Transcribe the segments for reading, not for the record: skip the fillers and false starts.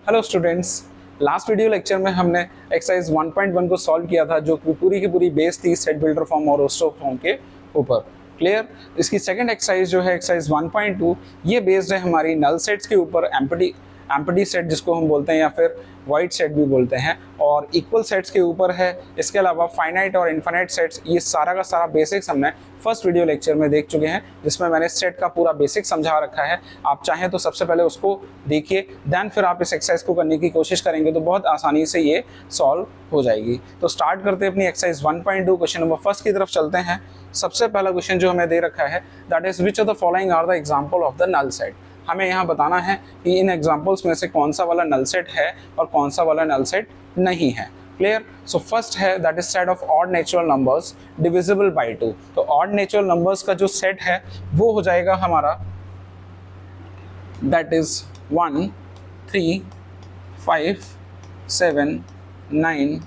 Hello students, last video lecture में हमने exercise 1.1 को सॉल्व किया था, जो कि पूरी की पूरी बेस थी सेट बिल्डर फॉर्म और रोस्टर फॉर्म के ऊपर। क्लियर। इसकी सेकंड एक्सरसाइज जो है एक्सरसाइज 1.2, ये बेस्ड है हमारी नल सेट्स के ऊपर, एम्प्टी सेट जिसको हम बोलते हैं या फिर वाइड सेट भी बोलते हैं, और इक्वल सेट्स के ऊपर है। इसके अलावा फाइनाइट और इनफाइनाइट सेट्स, ये सारा का सारा बेसिक्स हमने फर्स्ट वीडियो लेक्चर में देख चुके हैं, जिसमें मैंने सेट का पूरा बेसिक समझा रखा है। आप चाहें तो सबसे पहले उसको देखिए, देन फिर आप इस एक्सरसाइज को करने की कोशिश करेंगे तो बहुत आसानी से ये सॉल्व हो जाएगी। तो स्टार्ट करते हैं अपनी एक्सरसाइज 1.2, क्वेश्चन नंबर फर्स्ट की तरफ चलते हैं। सबसे पहला क्वेश्चन जो हमें दे रखा है, that is which of the following are the example of the null set. हमें यहाँ बताना है कि इन एग्जाम्पल्स में से कौन सा वाला नल सेट है और कौन सा वाला नल सेट नहीं है। क्लियर। सो फर्स्ट है that is set of odd natural numbers divisible by 2। तो ऑड नेचुरल नंबर्स का जो सेट है वो हो जाएगा हमारा दैट इज 1, 3, 5, 7, 9,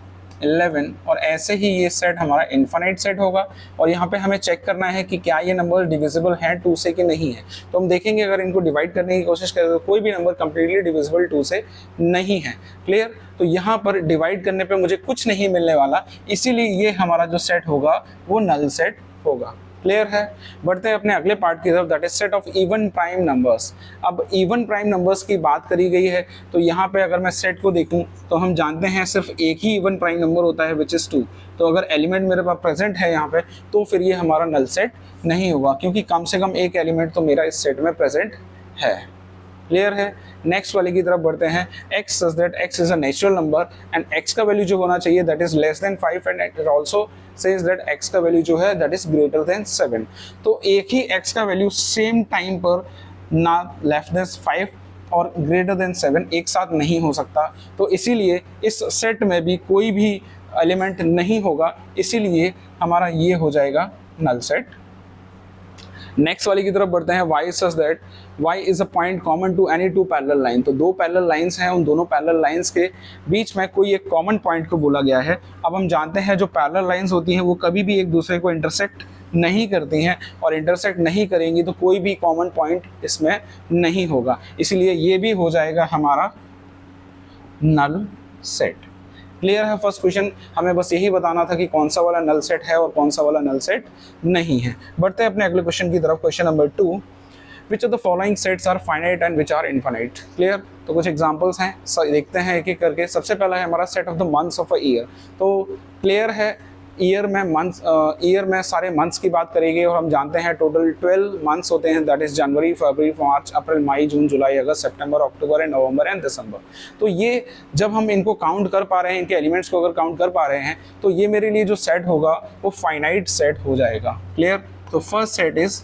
11, और ऐसे ही ये सेट हमारा इनफाइनाइट सेट होगा। और यहाँ पे हमें चेक करना है कि क्या ये नंबर डिविजिबल है 2 से कि नहीं है। तो हम देखेंगे अगर इनको डिवाइड करने की कोशिश करें तो कोई भी नंबर कंप्लीटली डिविजिबल 2 से नहीं है। क्लियर। तो यहाँ पर डिवाइड करने पे मुझे कुछ नहीं मिलने वाला, इसीलिए ये हमारा जो सेट होगा वो नल सेट होगा। क्लियर है। बढ़ते हैं अपने अगले पार्ट की तरफ, that is set of even prime numbers. अब इवन प्राइम नंबर्स की बात करी गई है, तो यहाँ पे अगर मैं सेट को देखूँ तो हम जानते हैं सिर्फ एक ही इवन प्राइम नंबर होता है विच इज़ 2। तो अगर एलिमेंट मेरे पास प्रेजेंट है यहाँ पे तो फिर ये हमारा नल सेट नहीं होगा, क्योंकि कम से कम एक एलिमेंट तो मेरा इस सेट में प्रेजेंट है। क्लियर है। नेक्स्ट वाले की तरफ बढ़ते हैं। x such that x is a natural number and x का वैल्यू जो होना चाहिए that is less than 5 and it also says that x का वैल्यू जो है दैट इज ग्रेटर देन 7। तो एक ही x का वैल्यू सेम टाइम पर ना लेस देन 5 और ग्रेटर देन 7 एक साथ नहीं हो सकता। तो इसीलिए इस सेट में भी कोई भी एलिमेंट नहीं होगा, इसीलिए हमारा ये हो जाएगा नल सेट। नेक्स्ट वाली की तरफ बढ़ते हैं। y such that y is a point common to any two parallel line। तो दो पैरेलल लाइंस हैं, उन दोनों पैरेलल लाइंस के बीच में कोई एक कॉमन पॉइंट को बोला गया है। अब हम जानते हैं जो पैरेलल लाइंस होती हैं वो कभी भी एक दूसरे को इंटरसेक्ट नहीं करती हैं, और इंटरसेक्ट नहीं करेंगी तो कोई भी कॉमन पॉइंट इसमें नहीं होगा, इसलिए ये भी हो जाएगा हमारा नल सेट। क्लियर है। फर्स्ट क्वेश्चन हमें बस यही बताना था कि कौन सा वाला नल सेट है और कौन सा वाला नल सेट नहीं है। बढ़ते हैं अपने अगले क्वेश्चन की तरफ। Question number 2, which of the following sets are finite and which are infinite. Clear. तो कुछ एग्जांपल्स हैं, देखते हैं एक एक करके। सबसे पहला है हमारा set of the months of a year. तो क्लियर है, ईयर में सारे मंथ्स की बात करेंगे, और हम जानते हैं टोटल 12 मंथ्स होते हैं, that is January, February, March, April, May, June, July, August, September, October and November and December. तो ये जब हम इनको काउंट कर पा रहे हैं, इनके एलिमेंट्स को अगर काउंट कर पा रहे हैं, तो ये मेरे लिए जो सेट होगा वो फाइनाइट सेट हो जाएगा। क्लियर। तो first set is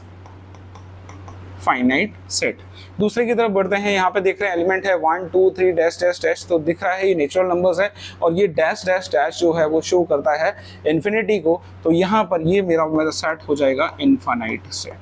finite set. दूसरे की तरफ बढ़ते हैं। यहाँ पे देख रहे हैं एलिमेंट है 1, 2, 3 डैश डैश डैश, तो दिख रहा है ये नेचुरल नंबर्स है, और ये डैश डैश डैश जो है वो शो करता है इन्फिनिटी को। तो यहाँ पर ये मेरा सेट हो जाएगा इनफाइनाइट सेट,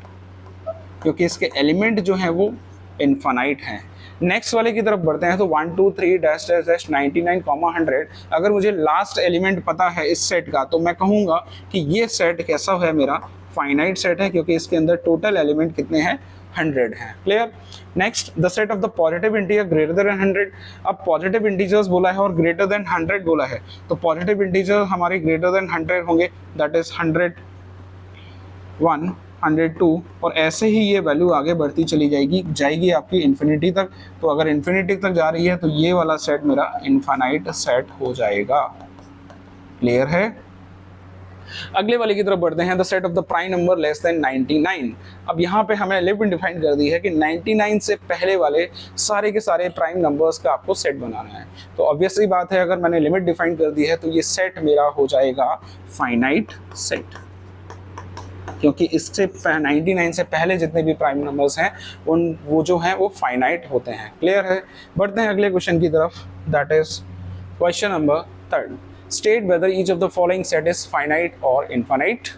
क्योंकि इसके एलिमेंट जो हैं वो इनफाइनाइट हैं। नेक्स्ट वाले की तरफ बढ़ते हैं। तो 1, 2, 3 डैश डैश डैश 99, 100। अगर मुझे लास्ट एलिमेंट पता है इस सेट का तो मैं कहूँगा कि ये सेट कैसा है, मेरा फाइनाइट सेट है, क्योंकि इसके अंदर टोटल एलिमेंट कितने हैं, 100 है। Clear. Next, the set of the positive integer greater than 100। अब पॉजिटिव इंटीजर्स बोला है और ग्रेटर देन 100 बोला है, तो पॉजिटिव इंटीजर हमारे ग्रेटर देन 100 होंगे, दैट इज 101, 102, और ऐसे ही ये वैल्यू आगे बढ़ती चली जाएगी आपकी इन्फिनिटी तक। तो अगर इन्फिनिटी तक जा रही है तो ये वाला सेट मेरा इनफाइनाइट सेट हो जाएगा। क्लियर है। अगले वाले की तरफ बढ़ते हैं। The set of the prime number less than 99। अब यहाँ पे हमें लिमिट डिफाइन कर दी है कि 99 से पहले वाले सारे के सारे प्राइम नंबर्स का आपको सेट बनाना है। तो ऑब्वियसली बात है, अगर मैंने लिमिट डिफाइन कर दी है तो ये सेट मेरा हो जाएगा फाइनाइट सेट, क्योंकि इससे 99 से पहले जितने भी प्राइम नंबर्स हैं वो जो हैं वो फाइनाइट होते हैं। क्लियर है। बढ़ते हैं अगले क्वेश्चन की तरफ, that is question number 3, state whether each of the following set is finite और इनफाइनाइट।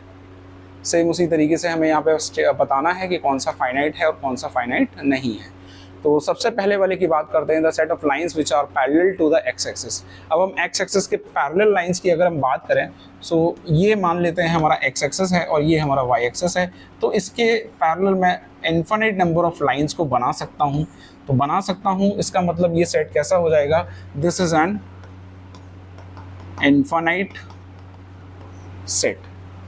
सेम उसी तरीके से हमें यहाँ पे बताना है कि कौन सा फाइनाइट है और कौन सा फाइनाइट नहीं है। तो सबसे पहले वाले की बात करते हैं, the set of lines which are parallel to the X axis. अब हम एक्स एक्सिस के पैरेलल लाइंस की अगर हम बात करें, सो ये मान लेते हैं हमारा एक्स एक्सिस है और ये हमारा वाई एक्सिस है, तो इसके पैरेलल मैं इनफाइनाइट नंबर ऑफ लाइंस को बना सकता हूँ। तो बना सकता हूँ। इसका मतलब ये सेट कैसा हो जाएगा, this is an infinite set.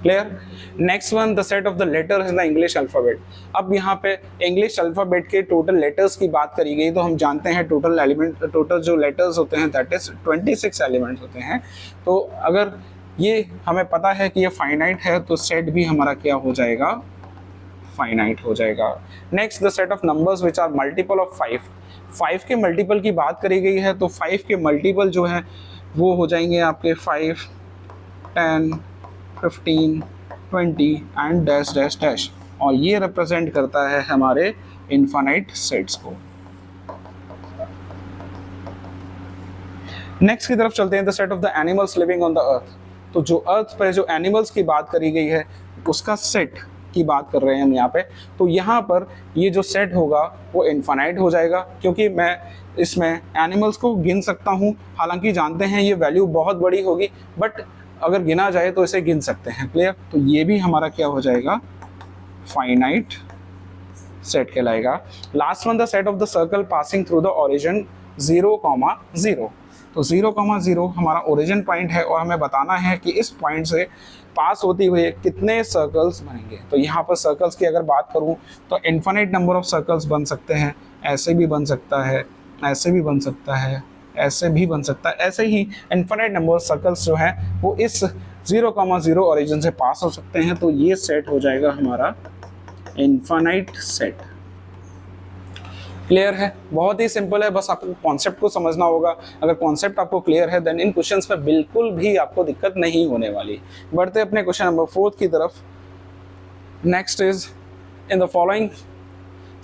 Clear. Next one, the set of the letters in the English alphabet. अब यहाँ पे इंग्लिश अल्फाबेट के टोटल लेटर्स की बात करी गई, तो हम जानते हैं टोटल जो लेटर्स होते हैं दैट इज 26 एलिमेंट्स होते हैं। तो अगर ये हमें पता है कि ये फाइनाइट है, तो सेट भी हमारा क्या हो जाएगा, फाइनाइट हो जाएगा। Next, the set of numbers which are multiple of 5 के मल्टीपल की बात करी गई है, तो 5 के मल्टीपल जो है वो हो जाएंगे आपके 5, 10, 15, 20 एंड डैश डैश डैश, और ये रिप्रेजेंट करता है हमारे इनफाइनाइट सेट्स को। नेक्स्ट की तरफ चलते हैं, the set of the animals living on the earth. तो जो अर्थ पर जो एनिमल्स की बात करी गई है उसका सेट की बात कर रहे हैं हम यहाँ पे। तो यहाँ पर ये जो सेट होगा वो इनफाइनाइट हो जाएगा, क्योंकि मैं इसमें एनिमल्स को गिन सकता हूँ। हालांकि जानते हैं ये वैल्यू बहुत बड़ी होगी, बट अगर गिना जाए तो इसे गिन सकते हैं। क्लियर। तो ये भी हमारा क्या हो जाएगा, फाइनाइट सेट कहलाएगा। Last one, the set of the circle passing through the origin 0,0। तो 0,0 हमारा ओरिजिन पॉइंट है और हमें बताना है कि इस पॉइंट से पास होते हुए कितने सर्कल्स बनेंगे। तो यहाँ पर सर्कल्स की अगर बात करूँ तो इनफाइनाइट नंबर ऑफ सर्कल्स बन सकते हैं, ऐसे भी बन सकता है, ऐसे भी बन सकता है, ऐसे भी बन सकता है। ऐसे ही इनफाइनाइट नंबर ऑफ सर्कल्स जो है वो इस 0,0 ओरिजिन से पास हो सकते हैं। तो ये सेट हो जाएगा हमारा इनफाइनाइट सेट। क्लियर है, बहुत ही सिंपल है, बस आपको कॉन्सेप्ट को समझना होगा। अगर कॉन्सेप्ट आपको क्लियर है देन इन क्वेश्चंस में बिल्कुल भी आपको दिक्कत नहीं होने वाली। बढ़ते अपने क्वेश्चन नंबर 4 की तरफ। Next is, in the following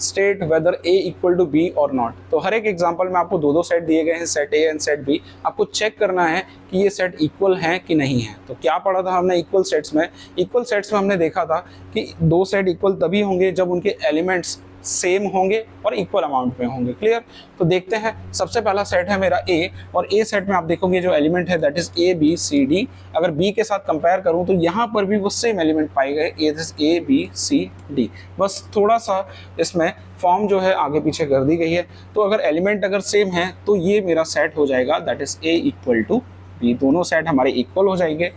state whether A equal to B और नॉट। तो हर एक एग्जाम्पल में आपको दो सेट दिए गए हैं, set A and set B। आपको चेक करना है कि ये सेट इक्वल हैं कि नहीं है। तो क्या पढ़ा था हमने इक्वल सेट्स में? इक्वल सेट्स में हमने देखा था कि दो सेट इक्वल तभी होंगे जब उनके एलिमेंट्स सेम होंगे और इक्वल अमाउंट में होंगे। क्लियर। तो देखते हैं, सबसे पहला सेट है मेरा A, और A सेट में आप देखोगे जो एलिमेंट है that is A B C D। अगर B के साथ कंपेयर करूं तो यहाँ पर भी वो सेम एलिमेंट पाए गए, A B C D। बस थोड़ा सा इसमें फॉर्म जो है आगे पीछे कर दी गई है। तो अगर एलिमेंट अगर सेम है तो ये मेरा सेट हो जाएगा that is A equal to B। दोनों सेट हमारे इक्वल हो जाएंगे।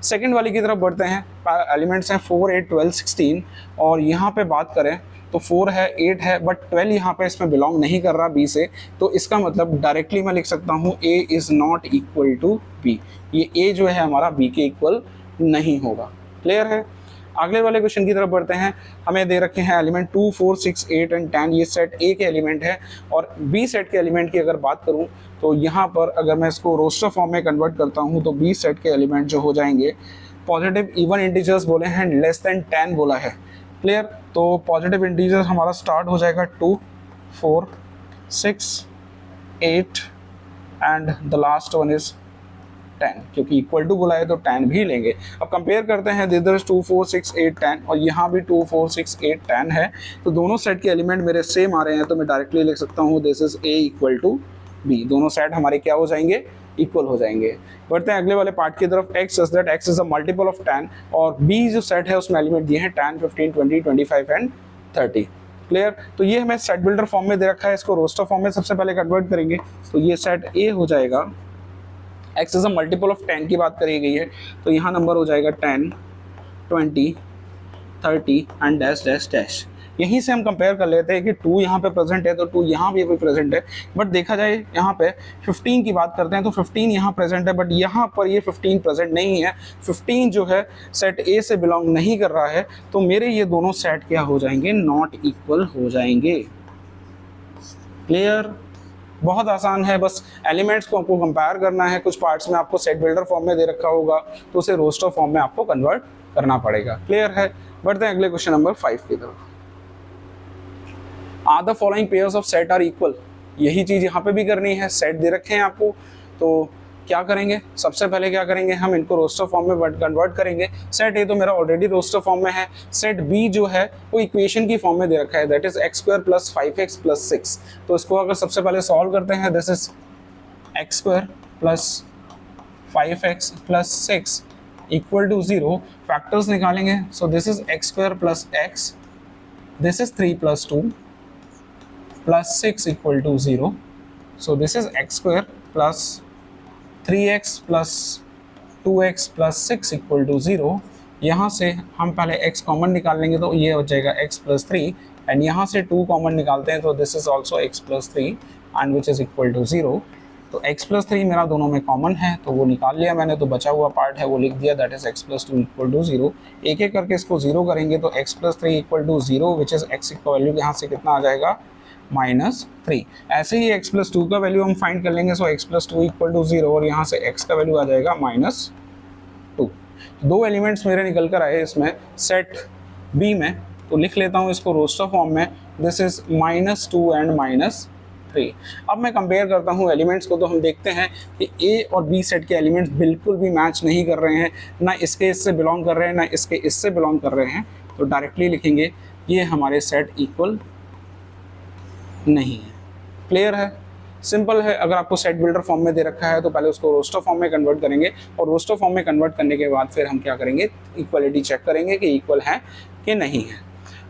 सेकेंड वाली की तरफ बढ़ते हैं। एलिमेंट्स हैं 4, 8, 12, 16, और यहाँ पे बात करें तो 4 है, 8 है, बट 12 यहाँ पे इसमें बिलोंग नहीं कर रहा B से। तो इसका मतलब डायरेक्टली मैं लिख सकता हूँ A is not equal to B। ये A जो है हमारा B के इक्वल नहीं होगा। क्लियर है। अगले वाले क्वेश्चन की तरफ बढ़ते हैं। हमें दे रखे हैं एलिमेंट 2, 4, 6, 8 एंड 10। ये सेट A के एलिमेंट है, और B सेट के एलिमेंट की अगर बात करूँ तो यहाँ पर अगर मैं इसको रोस्टर फॉर्म में कन्वर्ट करता हूँ तो B सेट के एलिमेंट जो हो जाएंगे, पॉजिटिव इवन इंटीजर्स बोले हैं, लेस देन 10 बोला है। क्लियर। तो पॉजिटिव इंटीजर हमारा स्टार्ट हो जाएगा 2, 4, 6, 8 and the last one is 10, क्योंकि इक्वल टू बोला है तो 10 भी लेंगे। अब कंपेयर करते हैं, इधर 2, 4, 6, 8, 10 और यहाँ भी 2, 4, 6, 8, 10 है। तो दोनों सेट के एलिमेंट मेरे सेम आ रहे हैं, तो मैं डायरेक्टली लिख सकता हूँ this is A equal to B। दोनों सेट हमारे क्या हो जाएंगे, इक्वल हो जाएंगे। बढ़ते हैं अगले वाले पार्ट की तरफ। X is that X is a multiple of 10, और B जो सेट है उसमें एलिमेंट दिए हैं 10, 15, 20, 25 एंड 30। क्लियर। तो ये हमें सेट बिल्डर फॉर्म में दे रखा है, इसको रोस्टर फॉर्म में सबसे पहले कन्वर्ट करेंगे। तो ये सेट A हो जाएगा, X is a multiple of 10 की बात करी गई है, तो यहाँ नंबर हो जाएगा 10, 20, 30 एंड डैश डैश डैश। यहीं से हम कंपेयर कर लेते हैं कि 2 यहाँ पे प्रेजेंट है तो 2 यहाँ भी प्रेजेंट है, बट देखा जाए यहाँ पे 15 की बात करते हैं तो 15 यहाँ प्रेजेंट है, बट यहाँ पर ये 15 प्रेजेंट नहीं है। 15 जो है सेट A से बिलोंग नहीं कर रहा है, तो मेरे ये दोनों सेट क्या हो जाएंगे, नॉट इक्वल हो जाएंगे। क्लियर। बहुत आसान है, बस एलिमेंट्स को आपको कंपेयर करना है। कुछ पार्ट्स में आपको सेट बिल्डर फॉर्म में दे रखा होगा तो उसे रोस्टर फॉर्म में आपको कन्वर्ट करना पड़ेगा। क्लियर है। बढ़ते हैं अगले क्वेश्चन नंबर 5 की तरफ। Are the following pairs of set are equal. यही चीज़ यहाँ पे भी करनी है। सेट दे रखे हैं आपको, तो क्या करेंगे, सबसे पहले क्या करेंगे, हम इनको रोस्टर फॉर्म में कन्वर्ट करेंगे। सेट A तो मेरा ऑलरेडी रोस्टर फॉर्म में है। सेट B जो है वो इक्वेशन की फॉर्म में दे रखा है, दैट इज x² + 5x + 6। तो इसको अगर सबसे पहले सॉल्व करते हैं, this is x² + 5x + 6 equal to 0। Factors निकालेंगे, so this is x² + x, this is 3 + 2 plus 6 equal to 0। So this is x square plus 3x plus 2x plus 6 equal to 0। यहाँ से हम पहले x कॉमन निकाल लेंगे तो ये हो जाएगा x प्लस 3, एंड यहाँ से 2 कॉमन निकालते हैं तो this is also x plus 3 and which is equal to 0। तो x प्लस 3 मेरा दोनों में कॉमन है तो वो निकाल लिया मैंने, तो बचा हुआ पार्ट है वो लिख दिया, that is x plus 2 equal to 0। एक एक करके इसको 0 करेंगे तो x plus 3 equal to 0 which is x का वैल्यू यहाँ से कितना आ जाएगा -3। ऐसे ही x प्लस 2 का वैल्यू हम फाइंड कर लेंगे, सो x प्लस 2 इक्वल टू 0 और यहाँ से x का वैल्यू आ जाएगा -2। दो एलिमेंट्स मेरे निकल कर आए इसमें सेट B में, तो लिख लेता हूँ इसको रोस्टर फॉर्म में, दिस इज -2 एंड -3। अब मैं कंपेयर करता हूँ एलिमेंट्स को, तो हम देखते हैं कि A और B सेट के एलिमेंट्स बिल्कुल भी मैच नहीं कर रहे हैं, ना इसके इससे बिलोंग कर रहे हैं ना इसके इससे बिलोंग कर रहे हैं। तो डायरेक्टली लिखेंगे ये हमारे सेट इक्वल नहीं है। क्लियर है, सिंपल है। अगर आपको सेट बिल्डर फॉर्म में दे रखा है तो पहले उसको रोस्टर फॉर्म में कन्वर्ट करेंगे, और रोस्टर फॉर्म में कन्वर्ट करने के बाद फिर हम क्या करेंगे, इक्वलिटी चेक करेंगे कि इक्वल है कि नहीं है।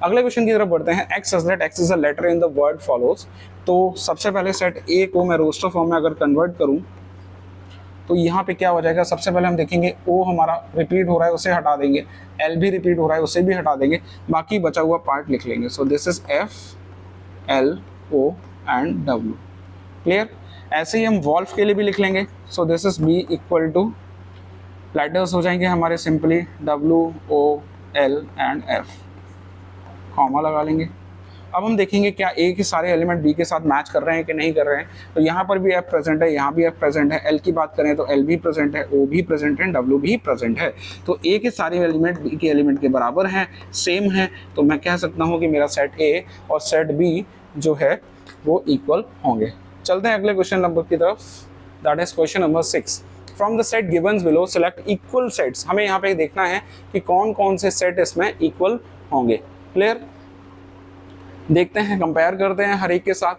अगले क्वेश्चन की तरफ बढ़ते हैं। X such that X is a letter in the word follows. तो सबसे पहले सेट ए को मैं रोस्टर फॉर्म में अगर कन्वर्ट करूं तो यहाँ पे क्या हो जाएगा, सबसे पहले हम देखेंगे ओ हमारा रिपीट हो रहा है उसे हटा देंगे, एल भी रिपीट हो रहा है उसे भी हटा देंगे, बाकी बचा हुआ पार्ट लिख लेंगे। So this is F L O and W. Clear. ऐसे ही हम वॉल्फ के लिए भी लिख लेंगे। So this is B equal to letters हो जाएंगे हमारे simply W O L and F, comma लगा लेंगे। अब हम देखेंगे क्या ए के सारे एलिमेंट बी के साथ मैच कर रहे हैं कि नहीं कर रहे हैं। तो यहाँ पर भी एफ प्रेजेंट है, यहाँ भी एफ प्रेजेंट है, एल की बात करें तो एल भी प्रेजेंट है, ओ भी प्रेजेंट है, डब्ल्यू भी प्रेजेंट है। तो ए के सारे एलिमेंट बी के एलिमेंट के बराबर हैं, सेम है, तो मैं कह सकता हूँ कि मेरा सेट ए और सेट बी जो है वो इक्वल होंगे। चलते हैं अगले क्वेश्चन नंबर की तरफ, that is question number 6। From the set givens below select equal sets. हमें यहाँ पे देखना है कि कौन कौन से सेट इसमें इक्वल होंगे। क्लियर। देखते हैं, कंपेयर करते हैं हर एक के साथ।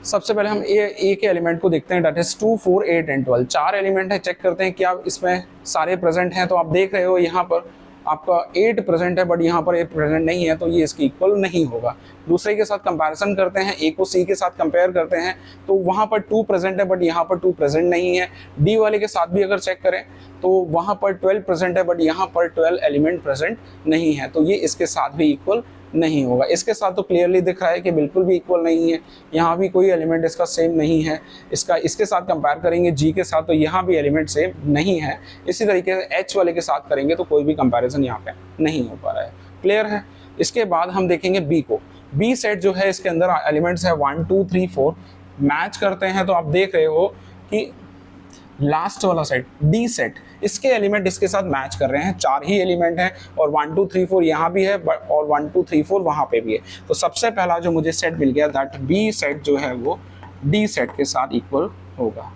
सबसे पहले हम ए के एलिमेंट को देखते हैं, दैट इज 2 4 8 एंड 12। 4 एलिमेंट है, चेक करते हैं क्या इसमें सारे प्रेजेंट हैं। तो आप देख रहे हो यहाँ पर आपका 8 प्रेजेंट है, बट यहाँ पर 8 प्रेजेंट नहीं है, तो ये इसकी इक्वल नहीं होगा। दूसरे के साथ कंपैरिजन करते हैं, ए को सी के साथ कंपेयर करते हैं, तो वहाँ पर 2 प्रेजेंट है, बट यहाँ पर 2 प्रेजेंट नहीं है। डी वाले के साथ भी अगर चेक करें तो वहाँ पर 12 प्रेजेंट है, बट यहाँ पर 12 एलिमेंट प्रेजेंट नहीं है, तो ये इसके साथ भी इक्वल नहीं होगा। इसके साथ तो क्लियरली दिख रहा है कि बिल्कुल भी इक्वल नहीं है, यहाँ भी कोई एलिमेंट इसका सेम नहीं है। इसके साथ कंपेयर करेंगे जी के साथ, तो यहाँ भी एलिमेंट सेम नहीं है। इसी तरीके से एच वाले के साथ करेंगे तो कोई भी कंपैरिजन यहाँ पे नहीं हो पा रहा है। क्लियर है। इसके बाद हम देखेंगे बी को। बी सेट जो है इसके अंदर एलिमेंट्स है 1 2 3 4, मैच करते हैं। तो आप देख रहे हो कि लास्ट वाला सेट डी सेट, इसके एलिमेंट इसके साथ मैच कर रहे हैं, 4 ही एलिमेंट हैं, और 1 2 3 4 यहाँ भी है और 1 2 3 4 वहाँ पे भी है। तो सबसे पहला जो मुझे सेट मिल गया, दैट बी सेट जो है वो डी सेट के साथ इक्वल होगा।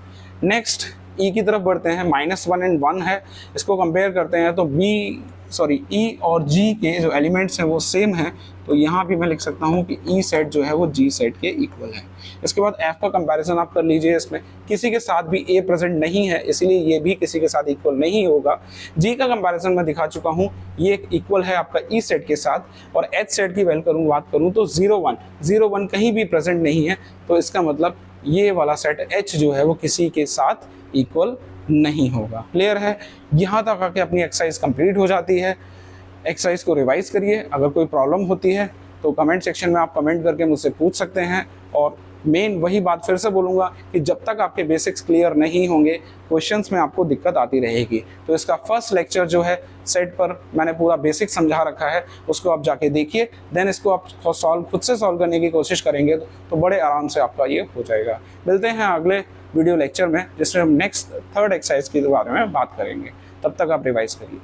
नेक्स्ट ई की तरफ बढ़ते हैं। -1 एंड 1 है, इसको कंपेयर करते हैं तो ई और जी के जो एलिमेंट्स हैं वो सेम हैं, तो यहाँ भी मैं लिख सकता हूँ कि ई सेट जो है वो जी सेट के इक्वल है। इसके बाद एफ का कंपैरिजन आप कर लीजिए, इसमें किसी के साथ भी ए प्रेजेंट नहीं है, इसलिए ये भी किसी के साथ इक्वल नहीं होगा। जी का कंपैरिजन मैं दिखा चुका हूँ, ये इक्वल है आपका ई सेट के साथ। और एच सेट की बात करूँ तो 0 1 कहीं भी प्रेजेंट नहीं है, तो इसका मतलब ये वाला सेट एच जो है वो किसी के साथ इक्वल नहीं होगा। क्लियर है। यहाँ तक आके अपनी एक्सरसाइज कंप्लीट हो जाती है। एक्सरसाइज को रिवाइज करिए, अगर कोई प्रॉब्लम होती है तो कमेंट सेक्शन में आप कमेंट करके मुझसे पूछ सकते हैं। और मेन वही बात फिर से बोलूँगा कि जब तक आपके बेसिक्स क्लियर नहीं होंगे, क्वेश्चंस में आपको दिक्कत आती रहेगी। तो इसका फर्स्ट लेक्चर जो है सेट पर मैंने पूरा बेसिक समझा रखा है, उसको आप जाके देखिए, देन इसको आप खुद से सॉल्व करने की कोशिश करेंगे तो बड़े आराम से आपका ये हो जाएगा। मिलते हैं अगले वीडियो लेक्चर में, जिसमें हम नेक्स्ट 3rd एक्सरसाइज के बारे में बात करेंगे। तब तक आप रिवाइज करिए।